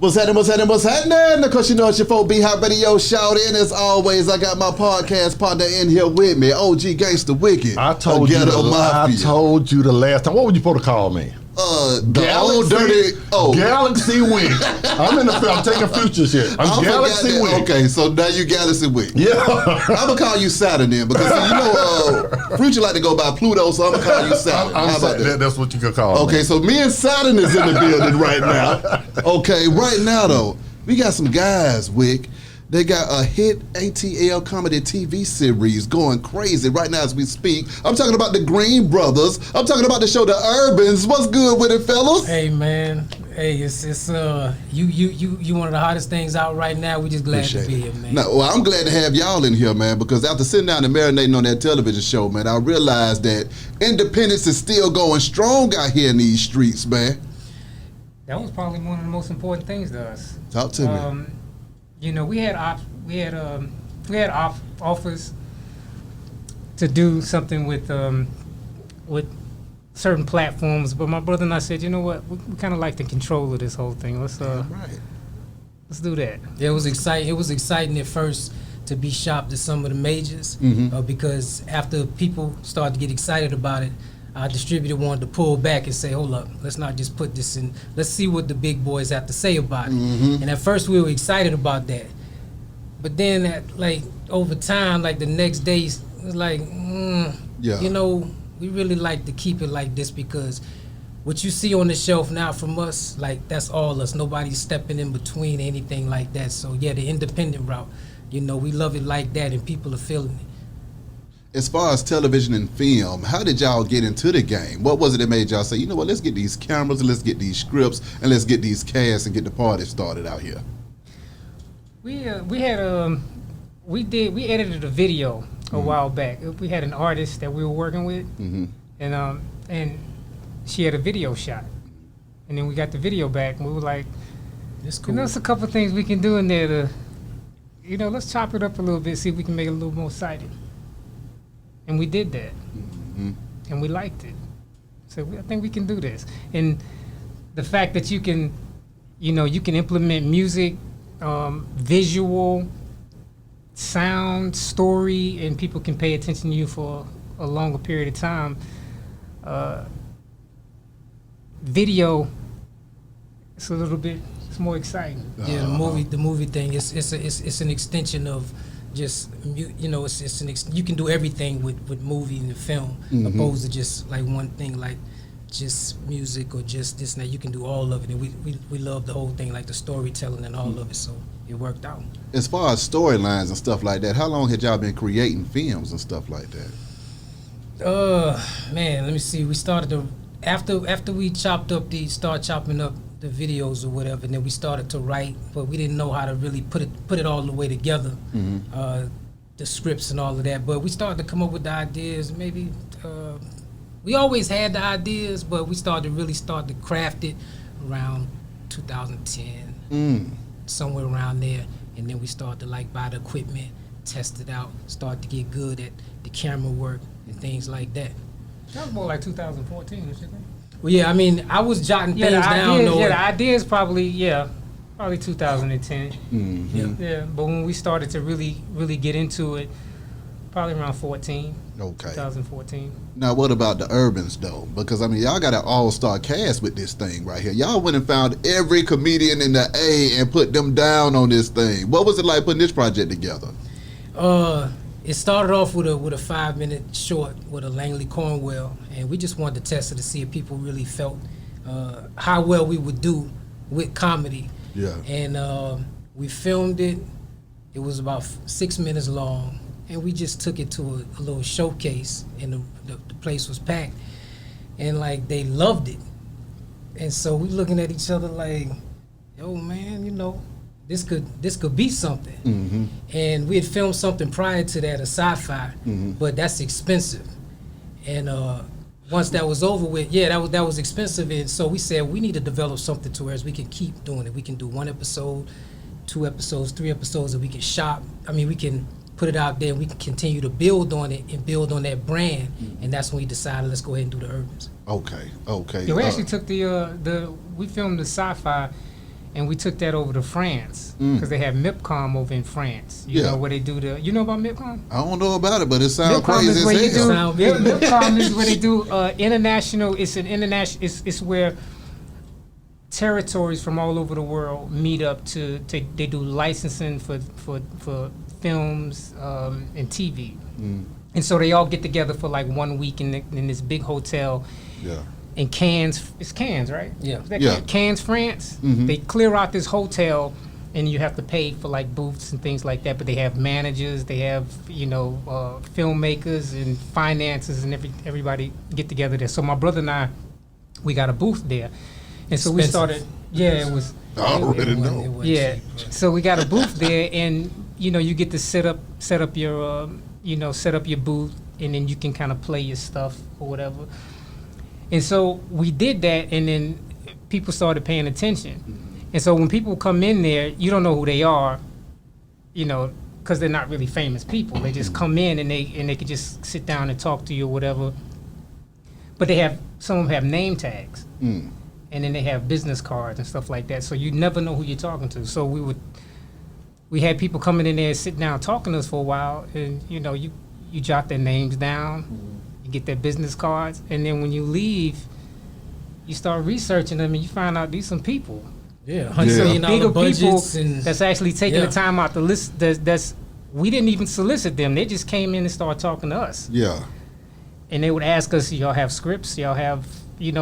What's happening? Of course, you know it's your folk B-Hop Radio shout in. As always, I got my podcast partner in here with me, OG Gangsta Wicked. I told you the last time. What would you supposed to call me? Galaxy Wick. I'm in the film. I'm taking futures here. I'm Galaxy Wick. Okay, so now you Galaxy Wick. Yeah. I'm going to call you Saturn then because you know Future like to go by Pluto, so I'm going to call you Saturn. How about that? That's what you could call me. Okay, so me and Saturn is in the building right now. Okay, right now though, we got some guys, Wick. They got a hit ATL comedy TV series going crazy right now as we speak. I'm talking about the Green Brothers. I'm talking about the show The Urbans. What's good with it, fellas? Hey man, hey, it's you one of the hottest things out right now. We just glad to be here, man. No, well, I'm glad to have y'all in here, man, because after sitting down and marinating on that television show, man, I realized that independence is still going strong out here in these streets, man. That was probably one of the most important things to us. Talk to me. You know, we had offers to do something with certain platforms, but my brother and I said, you know what, we kind of like the control of this whole thing. Let's do that. Yeah, it was exciting. It was exciting at first to be shopped at some of the majors because after people started to get excited about it, our distributor wanted to pull back and say, hold up, let's not just put this in, let's see what the big boys have to say about it. And at first we were excited about that. But then over time, like the next day, it was like, you know, we really like to keep it like this because what you see on the shelf now from us, like that's all us. Nobody's stepping in between anything like that. So yeah, the independent route, you know, we love it like that and people are feeling it. As far as television and film, how did y'all get into the game? What was it that made y'all say, you know what, let's get these cameras, let's get these scripts, and let's get these casts and get the party started out here? We edited a video a while back. We had an artist that we were working with, and she had a video shot, and then we got the video back, and we were like, "That's cool. You know, there's a couple of things we can do in there to, you know, let's chop it up a little bit, see if we can make it a little more exciting." And we did that, and we liked it. So I think we can do this. And the fact that you can, you know, you can implement music, visual, sound, story, and people can pay attention to you for a longer period of time. Video, it's a little bit, it's more exciting. Yeah, the movie thing, it's an extension of. Just you know, you can do everything with movie and film, opposed to just like one thing, like just music or just this and that. You can do all of it, and we love the whole thing, like the storytelling and all of it. So it worked out. As far as storylines and stuff like that, how long had y'all been creating films and stuff like that? Man, let me see. We started to after we start chopping up the videos or whatever, and then we started to write, but we didn't know how to really put it all the way together, the scripts and all of that. But we started to come up with the ideas. Maybe we always had the ideas, but we started to craft it around 2010, somewhere around there. And then we started to like buy the equipment, test it out, start to get good at the camera work and things like that. That was more like 2014, don't you think? Well, yeah, I mean, I was jotting things down. The ideas probably 2010. Yeah, but when we started to really get into it, probably around 14. Okay. 2014. Now, what about the Urbans, though? Because, I mean, y'all got an all-star cast with this thing right here. Y'all went and found every comedian in the A and put them down on this thing. What was it like putting this project together? It started off with a 5-minute short with a Langley Cornwell, and we just wanted to test it to see if people really felt how well we would do with comedy. Yeah. And we filmed it. It was about 6 minutes long, and we just took it to a little showcase, and the place was packed, and like they loved it. And so we looking at each other like, yo man, you know, this could be something. And we had filmed something prior to that, a sci-fi, but that's expensive. And once that was over with, that was expensive. And so we said we need to develop something to where we can keep doing it. We can do 1 episode, 2 episodes, 3 episodes, and we can shop. I mean, we can put it out there and we can continue to build on it and build on that brand. And that's when we decided, let's go ahead and do the Urbans. Okay. Yeah, we actually took we filmed the sci-fi and we took that over to France because they have MIPCOM over in France. You know where they do the. You know about MIPCOM? I don't know about it, but it sounds MIPCOM crazy is where as hell. MIPCOM is where they do international. It's an international. It's where territories from all over the world meet up to they do licensing for films and TV. And so they all get together for like 1 week in this big hotel in Cannes. It's Cannes, right? Yeah. Cannes, France. They clear out this hotel, and you have to pay for like booths and things like that. But they have managers, they have filmmakers and finances, and everybody get together there. So my brother and I, we got a booth there, and so we started. Yeah, it was. I already know. Yeah, so we got a booth there, and you get to set up your set up your booth, and then you can kind of play your stuff or whatever. And so we did that, and then people started paying attention. And so when people come in there, you don't know who they are, because they're not really famous people. They just come in and they can just sit down and talk to you or whatever. But some of them have name tags, and then they have business cards and stuff like that. So you never know who you're talking to. So we had people coming in there, sitting down, talking to us for a while, and you jot their names down, you get their business cards, and then when you leave, you start researching them, and you find out these some people. Yeah, $100 million bigger budgets people and that's actually taking the time out to list. We didn't even solicit them; they just came in and started talking to us. Yeah. And they would ask us, "Y'all have scripts? Y'all have?"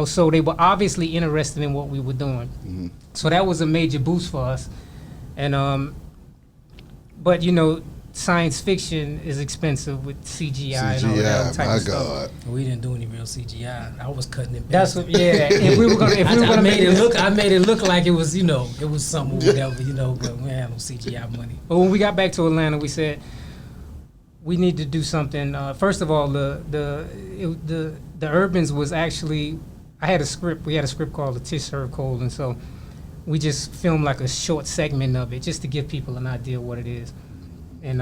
So they were obviously interested in what we were doing. So that was a major boost for us, and but science fiction is expensive with CGI and all that type of stuff. We didn't do any real CGI. I was cutting it back. That's what, if we were gonna make it look, I made it look like it was, it was something or whatever, but we had no CGI money. But when we got back to Atlanta, we said we need to do something. First of all, the Urbans was actually, I had a script. We had a script called The Tish Serve Cold, and so we just filmed like a short segment of it just to give people an idea of what it is. And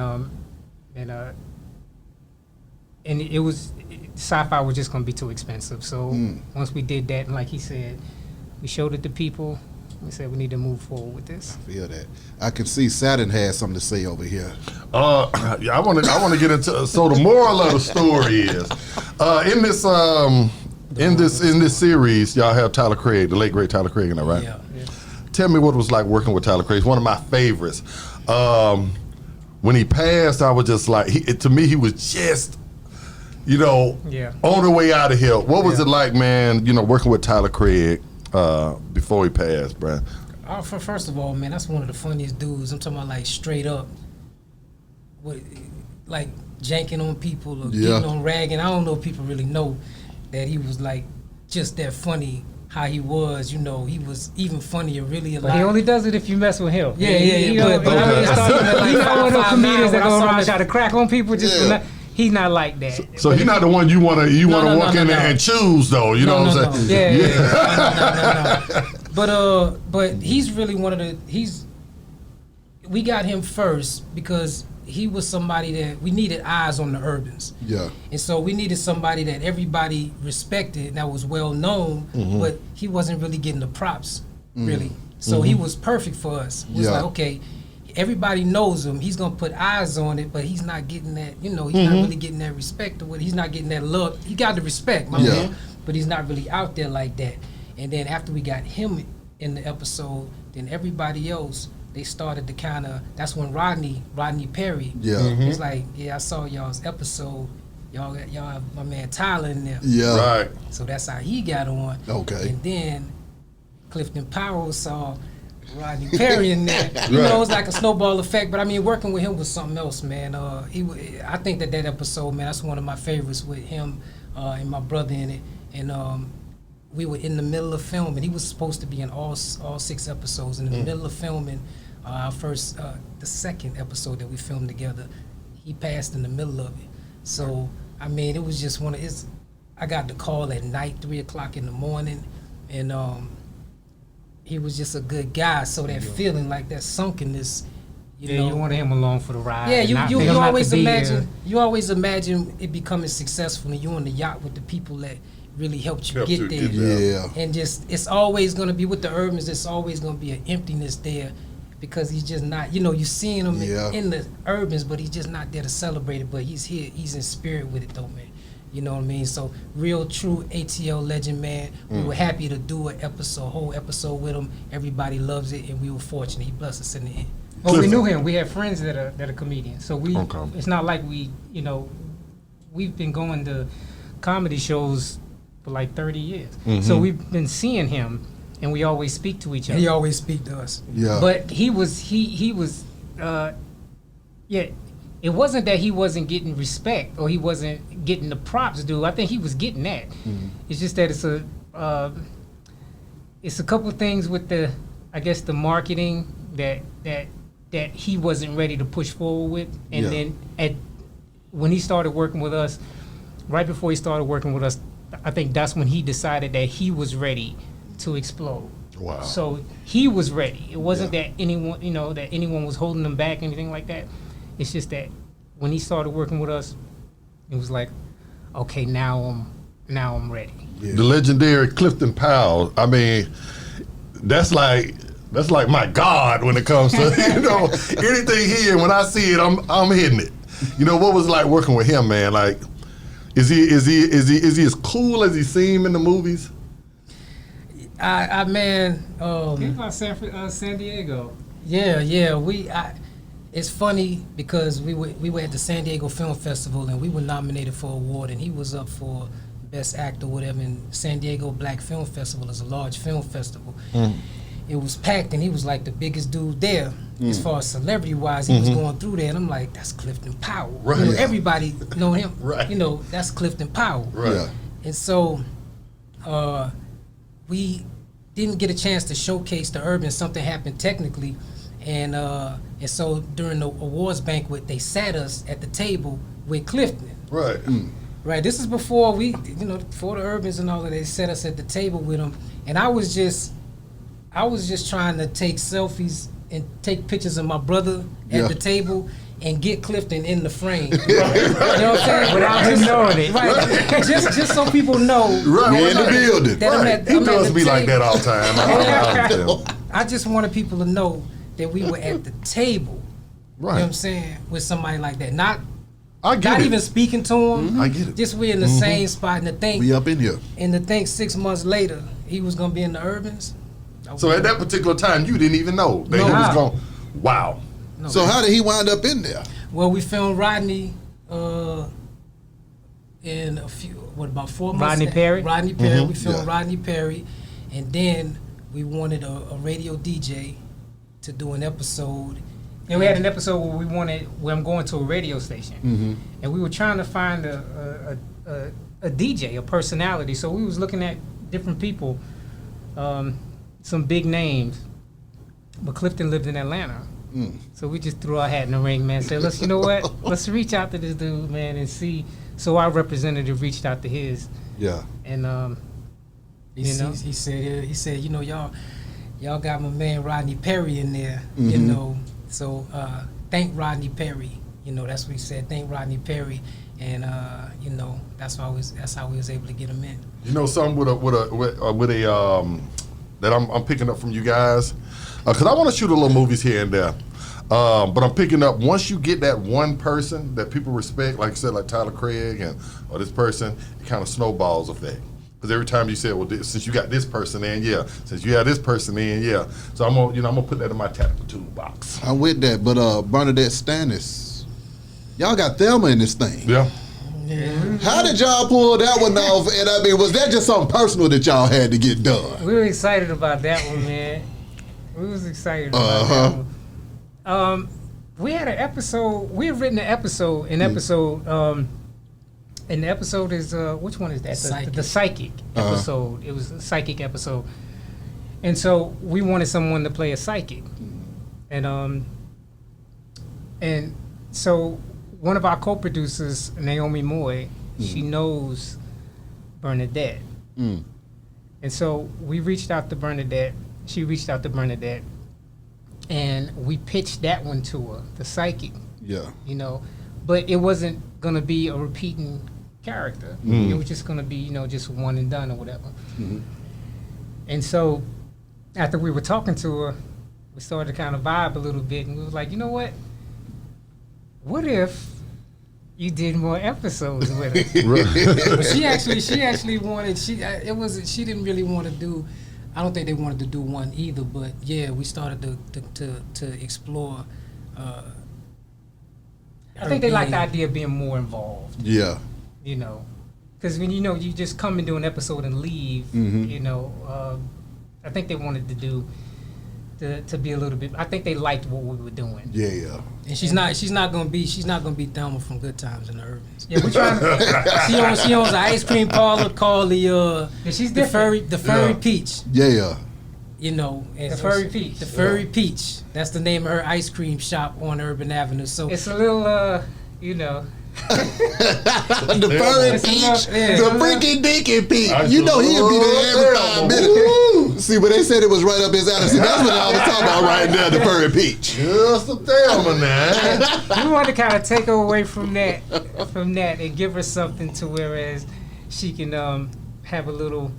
it was sci-fi was just gonna be too expensive. So once we did that, and like he said, we showed it to people. We said we need to move forward with this. I feel that. I can see Saturn has something to say over here. I want to get into. So the moral of the story is, in this series, y'all have Tyler Craig, the late great Tyler Craig, in there, right? Yeah. Tell me what it was like working with Tyler Craig. He's one of my favorites. When he passed, I was just like, to me, he was just, on the way out of here. What was it like, man, working with Tyler Craig before he passed, Brian? First of all, man, that's one of the funniest dudes. I'm talking about like straight up, like janking on people or getting on ragging. I don't know if people really know that he was like just that funny. How he was, he was even funnier, really. But he only does it if you mess with him. Yeah. But I mean, one of those comedians that go around and try to crack on people. He's not like that. So he's not the one you want to walk in there and choose, though. You know what I'm saying? No. But he's really one of the. We got him first because he was somebody that we needed eyes on the Urbans. Yeah. And so we needed somebody that everybody respected, that was well known, but he wasn't really getting the props, really. So he was perfect for us. It was like, okay, everybody knows him. He's gonna put eyes on it, but he's not getting that, he's not really getting that respect or what. He's not getting that love. He got the respect, my man, but he's not really out there like that. And then after we got him in the episode, then everybody else, they started to kind of, that's when Rodney Perry, he's like, I saw y'all's episode. Y'all have my man Tyler in there. Yeah. Right. So that's how he got on. Okay. And then Clifton Powell saw Rodney Perry in there. It was like a snowball effect. But I mean, working with him was something else, man. I think that episode, man, that's one of my favorites with him and my brother in it. And we were in the middle of filming. He was supposed to be in all 6 episodes. In the middle of filming, the second episode that we filmed together, he passed in the middle of it. So, I mean, it was just I got the call at night, 3 o'clock in the morning, and he was just a good guy. So that feeling, like that sunkenness, you wanted him along for the ride. Yeah, you always imagine it becoming successful, and you on the yacht with the people that really helped you get there. Yeah. And just, it's always going to be with the Urbans, it's always going to be an emptiness there because he's just not, you know, you're seeing him in the Urbans, but he's just not there to celebrate it, but he's here, he's in spirit with it though, man. You know what I mean? So real true ATL legend, man. We were happy to do an episode, whole episode with him. Everybody loves it, and we were fortunate. He blessed us in the end. Well, we knew him. We had friends that are comedians. So it's not like we, you know, we've been going to comedy shows for like 30 years. So we've been seeing him, and we always speak to each other. He always speak to us. Yeah. But he was, it wasn't that he wasn't getting respect or he wasn't getting the props due. I think he was getting that. It's just that it's a couple things with the, I guess, the marketing that he wasn't ready to push forward with. And then when he started working with us, right before he started working with us, I think that's when he decided that he was ready to explode. Wow. So he was ready. It wasn't that anyone, you know, that anyone was holding him back, anything like that. It's just that when he started working with us, it was like, okay, now I'm ready. Yeah. The legendary Clifton Powell. I mean, that's like my God when it comes to you know anything here. When I see it, I'm hitting it. You know what was it like working with him, man? Like, is he as cool as he seemed in the movies? Man. Think about San Diego. Yeah. It's funny because we were at the San Diego Film Festival and we were nominated for an award, and he was up for Best Actor, whatever. And San Diego Black Film Festival is a large film festival. It was packed, and he was like the biggest dude there as far as celebrity wise. He was going through there, and I'm like, that's Clifton Powell. Right. You know, everybody know him. Right. You know, that's Clifton Powell. Right. Yeah. And so we didn't get a chance to showcase the Urban. Something happened technically. And so during the awards banquet, they sat us at the table with Clifton. Right. Right. This is before before the Urbans and all of that. They set us at the table with them, and I was just trying to take selfies and take pictures of my brother at the table and get Clifton in the frame. Right. You know what I'm saying? Without him knowing it. Right. just so people know. Right. We're in the building. Right. He does me like that all the time. I just wanted people to know that we were at the table. Right. You know what I'm saying? With somebody like that. Not even speaking to him. I get it. Just we in the same spot, and to think we up in here. And to think 6 months later he was gonna be in the Urbans. So at that particular time you didn't even know that he was going. Wow. No. So how did he wind up in there? Well, we filmed Rodney in about 4 months. Rodney Perry? Rodney Perry. We filmed Rodney Perry, and then we wanted a radio DJ to do an episode. And we had an episode where I'm going to a radio station, and we were trying to find a DJ, a personality. So we was looking at different people, some big names, but Clifton lived in Atlanta. So we just threw our hat in the ring, man. Said, you know what? Let's reach out to this dude, man, and see. So our representative reached out to his. Yeah. And he said, you know, y'all got my man Rodney Perry in there, you know. So thank Rodney Perry. You know, that's what he said. Thank Rodney Perry, and you know, that's how we was able to get him in. You know, something with a that I'm picking up from you guys, because I want to shoot a little movies here and there. But I'm picking up, once you get that one person that people respect, like you said, like Tyler Craig or this person, it kind of snowballs effect. Because every time you say, well, since you got this person in, since you have this person in, so I'm gonna put that in my tactical toolbox. I'm with that, but Bernadette Stanis, y'all got Thelma in this thing. Yeah. How did y'all pull that one off? And I mean, was that just something personal that y'all had to get done? We were excited about that one, man. We was excited about that one. We had an episode. We had written an episode. And the episode is which one is that? The psychic episode. It was a psychic episode, and so we wanted someone to play a psychic, and so one of our co-producers, Naomi Moy, she knows Bernadette, and so we reached out to Bernadette. She reached out to Bernadette, and we pitched that one to her, the psychic. Yeah, you know, but it wasn't gonna be a repeating character. It was just gonna be, just one and done or whatever. And so, after we were talking to her, we started to kind of vibe a little bit, and we was like, you know what? What if you did more episodes with us? But she actually wanted. She didn't really want to do. I don't think they wanted to do one either. But yeah, we started to explore. I think they like the idea of being more involved. Yeah. Because when you just come and do an episode and leave. I think they wanted to do. To be a little bit, I think they liked what we were doing. Yeah. And she's not gonna be Thelma from Good Times in the Urbans. Yeah, we're trying. She owns an ice cream parlor called the Furry Peach. Yeah. The Furry Peach. The Furry Peach. That's the name of her ice cream shop on Urban Avenue. So it's a little, the furry peach, the freaking dinky peach. He'll be there every 5 minutes. See, when they said it was right up his alley, see, that's what I was talking about right now, the furry peach. Just a Thelma, man. We wanted to kind of take her away from that, and give her something to whereas she can have a little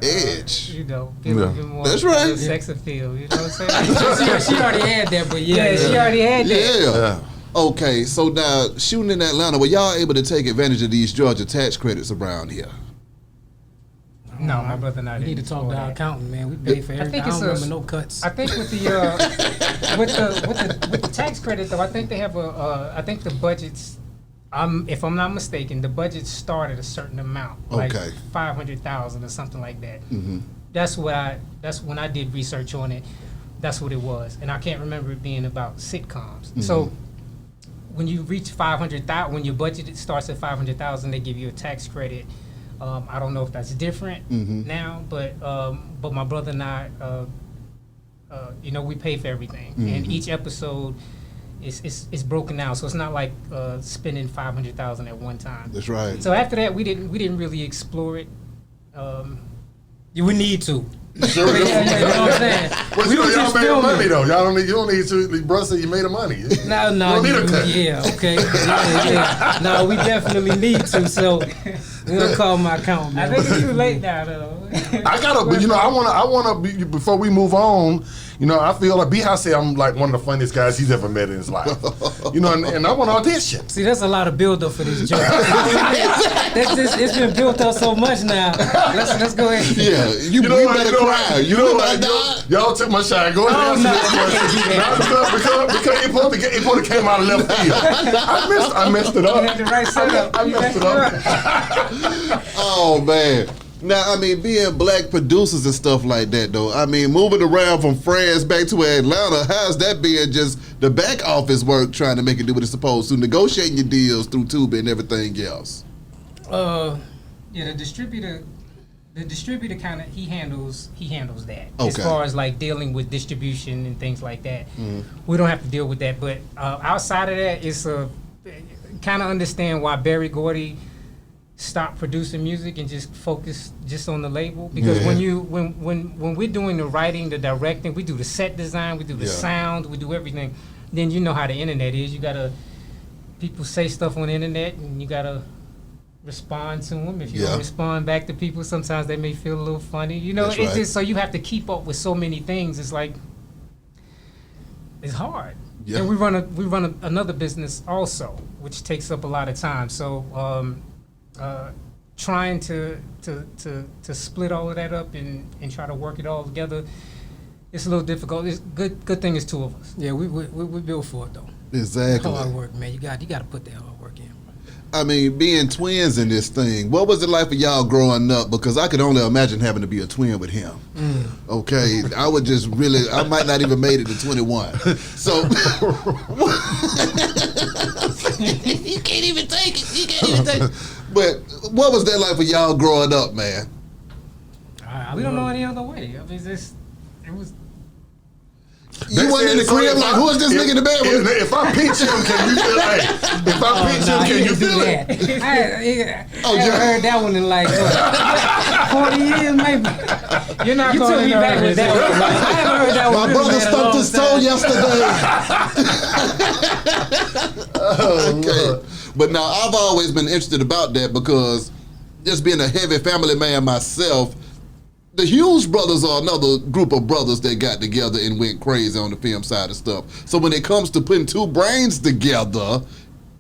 edge. Be a little bit more. That's right. Sex appeal. You know what I'm saying? she already had that, but she already had that. Yeah. Okay, so now shooting in Atlanta, were y'all able to take advantage of these Georgia tax credits around here? No, my brother and I didn't. We need to talk to our accountant, man. We pay for everything. I don't remember no cuts. I think with the with the tax credit though, I think they have I think the budgets. If I'm not mistaken, the budget started a certain amount, like 500,000 or something like that. That's when I did research on it. That's what it was, and I can't remember it being about sitcoms. So when you reach 500,000, when your budget starts at 500,000, they give you a tax credit. I don't know if that's different now, but my brother and I, we pay for everything, and each episode is broken down, so it's not like spending 500,000 at one time. That's right. So after that, we didn't really explore it. We need to. Sure. You know what I'm saying? Well, y'all made money though. You don't need to. Brother said you made the money. No. Okay. Yeah. No, we definitely need to. So we'll call my accountant. I think it's too late now, though. I gotta, but I wanna be before we move on. I feel like B-House said I'm like one of the funniest guys he's ever met in his life. And I want to audition. See, that's a lot of build up for this joke. It's been built up so much now. Let's go ahead. Yeah, you better cry. Y'all took my shine. Go ahead. Because he probably came out of left field. I messed it up. You had the right setup. I messed it up. Oh man. Now, being black producers and stuff like that, though, moving around from France back to Atlanta, how's that being just the back office work trying to make it do what it's supposed to, negotiating your deals through Tuba and everything else? The distributor kind of, he handles that. Okay. As far as like dealing with distribution and things like that. We don't have to deal with that, but outside of that, it's kind of understand why Berry Gordy stop producing music and just focus just on the label, because when we're doing the writing, the directing, we do the set design, we do the sound, we do everything. Then you know how the internet is. People say stuff on the internet, and you gotta respond to them. If you don't respond back to people, sometimes they may feel a little funny. Just so you have to keep up with so many things. It's like it's hard. Yeah. And we run another business also, which takes up a lot of time. So. Trying to split all of that up and try to work it all together, it's a little difficult. It's good thing it's two of us. Yeah, we built for it though. Exactly. Hard work, man. You got to put that hard work in. Being twins in this thing, what was it like for y'all growing up? Because I could only imagine having to be a twin with him. Okay, I would just I might not even made it to 21. So you can't even take it. But what was that like for y'all growing up, man? We don't know any other way. It was. You wasn't in the crib like, who is this nigga in the bedroom? If I pinch him, can you feel it? If I pinch him, can you feel it? I haven't heard that one in like 40 years, maybe. You're not you took me back with that one. I haven't heard that one. My brother stumped his toe yesterday. Okay. But now I've always been interested about that because just being a heavy family man myself, the Hughes Brothers are another group of brothers that got together and went crazy on the film side of stuff. So when it comes to putting two brains together,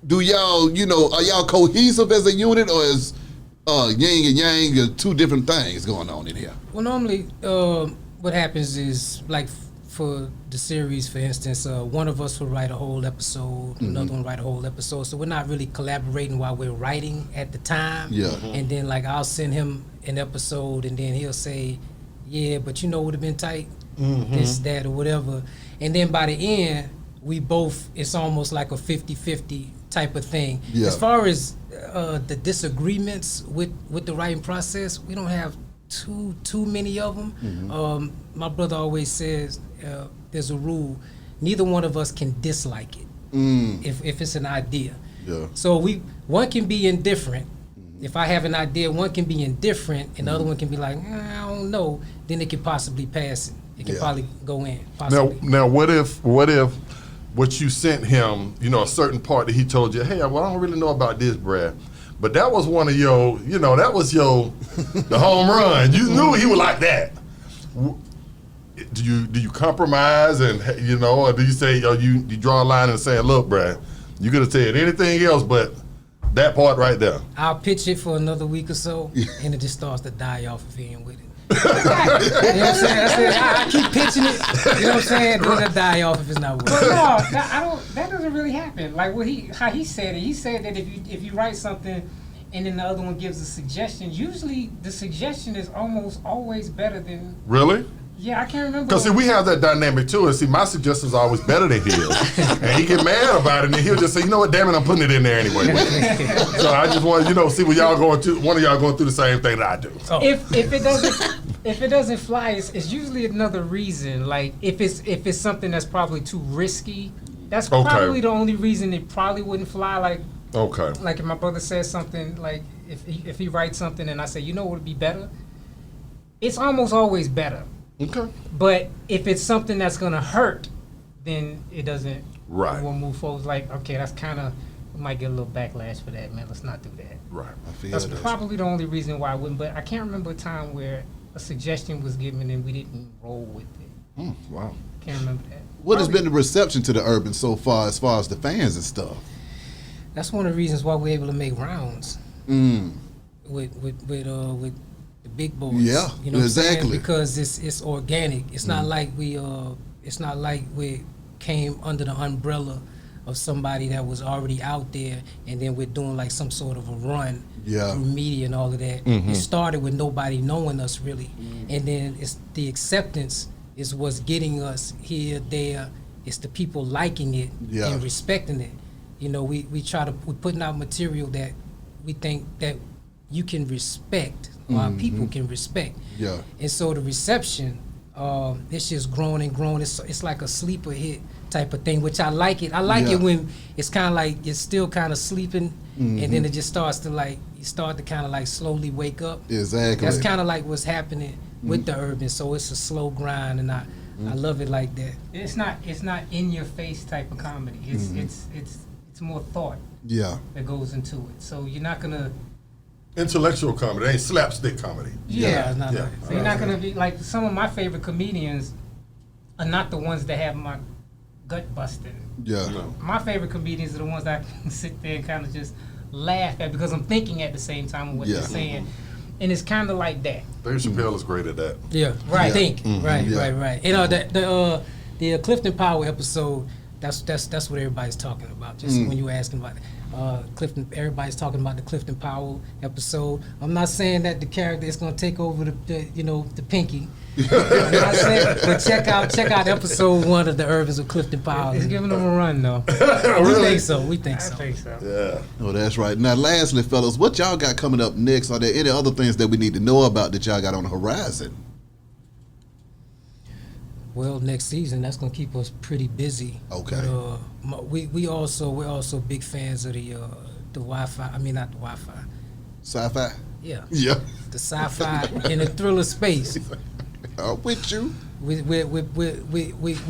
do y'all, are y'all cohesive as a unit, or is yin and yang two different things going on in here? Well, normally what happens is, like for the series, for instance, one of us will write a whole episode, another one write a whole episode. So we're not really collaborating while we're writing at the time. Yeah. And then like I'll send him an episode, and then he'll say, "Yeah, but would have been tight, this, that, or whatever." And then by the end, we both, it's almost like a 50-50 type of thing. Yeah. As far as the disagreements with the writing process, we don't have too many of them. My brother always says there's a rule: neither one of us can dislike it if it's an idea. Yeah. So one can be indifferent. If I have an idea, one can be indifferent, and the other one can be like, I don't know. Then it could possibly pass it. It can probably go in. Possibly. Now, what if what you sent him, a certain part that he told you, hey, well, I don't really know about this, Brad, but that was one of your, that was the home run. You knew he was like that. Do you compromise and, or do you say, you draw a line and say, look, Brad, you could have said anything else but that part right there? I'll pitch it for another week or so, and it just starts to die off if he ain't with it. You know what I'm saying? I keep pitching it. You know what I'm saying? Then it'll die off if it's not with it. But no, I don't. That doesn't really happen. Like how he said it. He said that if you write something, and then the other one gives a suggestion, usually the suggestion is almost always better than. Really? Yeah, I can't remember. Because we have that dynamic too, and my suggestions are always better than his, and he get mad about it, and he'll just say, you know what, damn it, I'm putting it in there anyway. So I just want see what y'all going through. One of y'all going through the same thing that I do. Oh. If it doesn't fly, it's usually another reason. Like if it's something that's probably too risky, that's probably the only reason it probably wouldn't fly. Like if my brother says something, like if he writes something and I say, what would be better? It's almost always better. Okay. But if it's something that's gonna hurt, then it doesn't. Right. It won't move forward. Like, okay, that's kind of, we might get a little backlash for that, man. Let's not do that. Right. That's probably the only reason why I wouldn't. But I can't remember a time where a suggestion was given and we didn't roll with it. Wow. Can't remember that. What has been the reception to the Urban so far, as the fans and stuff? That's one of the reasons why we're able to make rounds with the big boys. Yeah, you know what exactly. I'm saying? Because it's organic. It's not like we came under the umbrella of somebody that was already out there, and then we're doing like some sort of a run through media and all of that. It started with nobody knowing us really, and then it's the acceptance is what's getting us here, there. It's the people liking it and respecting it. We're putting out material that we think that you can respect, or people can respect. Yeah. And so the reception, it's just growing and growing. It's like a sleeper hit type of thing, which I like it. I like it when it's kind of like it's still kind of sleeping, and then it just starts to you start to kind of like slowly wake up. Exactly. That's kind of like what's happening with the Urban. So it's a slow grind, and I love it like that. It's not in your face type of comedy. It's more thought. Yeah. That goes into it. So you're not gonna. Intellectual comedy, it ain't slapstick comedy. Yeah. So you're not gonna be like some of my favorite comedians are not the ones that have my gut busting. Yeah. No. My favorite comedians are the ones that I can sit there and kind of just laugh at because I'm thinking at the same time of what they're saying, and it's kind of like that. Dave Chappelle is great at that. Yeah. Right. Think. Right. The Clifton Powell episode. That's what everybody's talking about. Just when you were asking about it. Clifton, everybody's talking about the Clifton Powell episode. I'm not saying that the character is going to take over the pinky. I'm not saying, but check out episode 1 of the Urbans with Clifton Powell. It's giving them a run though. We think so. I think so. Yeah. Oh, that's right. Now, lastly, fellas, what y'all got coming up next? Are there any other things that we need to know about that y'all got on the horizon? Well, next season that's gonna keep us pretty busy. Okay. But, we're also big fans of the Wi-Fi. I mean, not the Wi-Fi. Sci-fi. Yeah. Yeah. The sci-fi in the thriller space. With you. We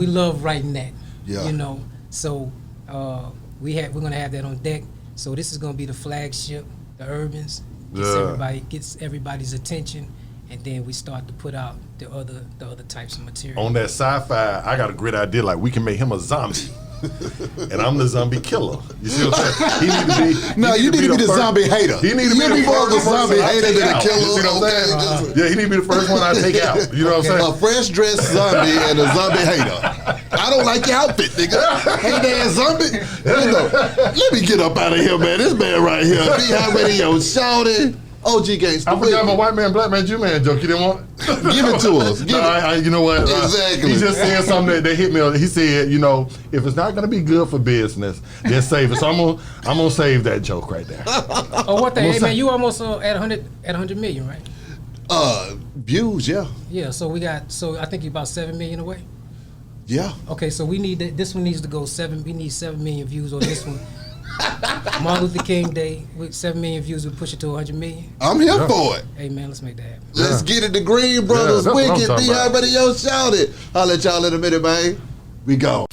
love writing that. Yeah. So we're gonna have that on deck. So this is gonna be the flagship, the Urbans. Gets everybody's attention, and then we start to put out the other types of material. On that sci-fi, I got a great idea. Like we can make him a zombie, and I'm the zombie killer. You see what I'm saying? He need to be. No, you need to be the zombie hater. He need to be the more of a first zombie person I hater take than a out. killer. You see what I'm saying? Yeah, he need to be the first one I take out. You know what I'm saying? A fresh dressed zombie and a zombie hater. I don't like your outfit, nigga. Hey, there, zombie. You know, let me get up out of here, man. This man right here. Beehive Radio, shouting. OG Gangsta. I forgot my white man, black man, Jew man joke. You didn't want it? Give it to us. You know what? Exactly. He just said something that hit me. He said, you know, if it's not going to be good for business, then save it. So I'm gonna save that joke right there. Oh, what the? Hey, man, you almost at 100 million, right? Views, yeah. Yeah. So I think you're about 7 million away. Yeah. Okay, so we need this one needs to go 7. We need 7 million views on this one. Martin Luther King Day with 7 million views, we push it to 100 million. I'm here for it. Hey man, let's make that happen. Let's get it. The Green Brothers, that's what I'm Wicked, talking Beehive about. Radio, shout it. I'll let y'all in a minute, man. We go.